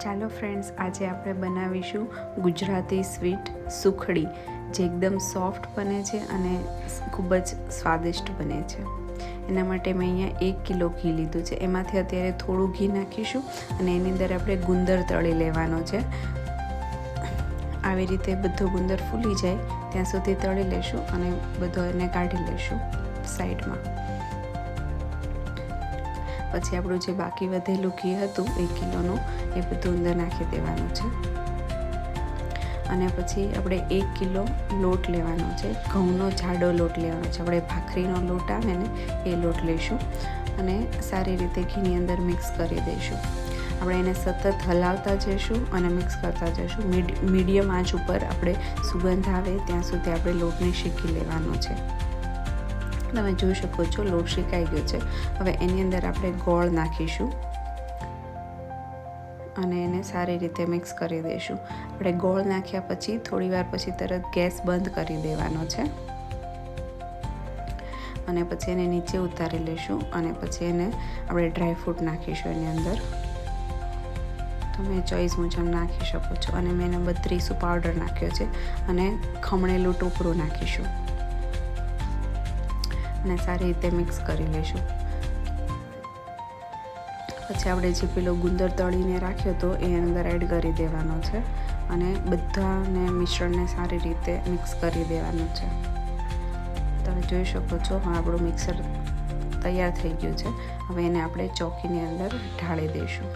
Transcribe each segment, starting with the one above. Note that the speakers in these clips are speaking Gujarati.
ચાલો ફ્રેન્ડ્સ, આજે આપણે બનાવીશું ગુજરાતી સ્વીટ સુખડી, જે એકદમ સોફ્ટ બને છે અને ખૂબ જ સ્વાદિષ્ટ બને છે. એના માટે મેં અહીંયા 1 કિલો ઘી લીધું છે. એમાંથી અત્યારે થોડું ઘી નાખીશું અને એની અંદર આપણે ગુંદર તળી લેવાનો છે. આવી રીતે બધો ગુંદર ફૂલી જાય ત્યાં સુધી તળી લેશું અને બધો એને કાઢી લેશું સાઈડમાં. પછી આપણું જે બાકી વધેલું ઘી હતું 1 કિલોનું, એ બધું અંદર નાખી દેવાનું છે. અને પછી આપણે 1 કિલો લોટ લેવાનો છે. ઘઉંનો જાડો લોટ લેવાનો છે. આપણે ભાખરીનો લોટ આવે ને એ લોટ લઈશું અને સારી રીતે ઘીની અંદર મિક્સ કરી દઈશું. આપણે એને સતત હલાવતા જઈશું અને મિક્સ કરતા જઈશું. મીડિયમ આંચ ઉપર આપણે સુગંધ આવે ત્યાં સુધી આપણે લોટને શેકી લેવાનો છે. તમે જોઈ શકો છો લોટ શેકાઈ ગયો છે. હવે એની અંદર આપણે ગોળ નાખીશું અને એને સારી રીતે મિક્સ કરી દઈશું. આપણે ગોળ નાખ્યા પછી થોડી વાર પછી તરત ગેસ બંધ કરી દેવાનો છે અને પછી એને નીચે ઉતારી લઈશું અને પછી એને આપણે ડ્રાયફ્રૂટ નાખીશું એની અંદર. તમે ચોઈસ મુજબ નાખી શકો છો. અને મેં એને બત્રીસું પાવડર નાખ્યો છે અને ખમણેલું ટોપરું નાખીશું અને સારી રીતે મિક્સ કરી લઈશું. પછી આપણે જે પેલો ગુંદર તળીને રાખ્યો હતો એ અંદર એડ કરી દેવાનો છે અને બધાને મિશ્રણને સારી રીતે મિક્સ કરી દેવાનું છે. તમે જોઈ શકો છો આપણું મિક્સર તૈયાર થઈ ગયું છે. હવે એને આપણે ચોકીની અંદર ઢાળી દઈશું.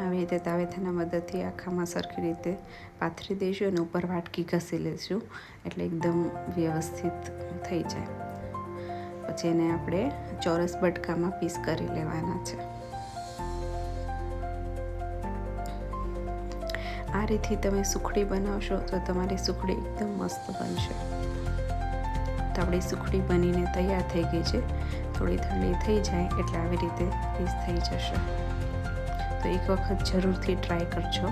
આવી રીતે તાવેથાના મદદથી આખામાં સરખી રીતે પાથરી દઈશું અને ઉપર વાટકી ઘસી લઈશું એટલે એકદમ વ્યવસ્થિત થઈ જાય. પછી એને આપણે ચોરસ બટકામાં પીસ કરી લેવાના છે. આ રીતથી તમે સુખડી બનાવશો તો તમારી સુખડી એકદમ મસ્ત બનશે. તો આપણી સુખડી બનીને તૈયાર થઈ ગઈ છે. થોડી ઠંડી થઈ જાય એટલે આવી રીતે પીસ થઈ જશે. તો એક વખત જરૂરથી ટ્રાય કરજો.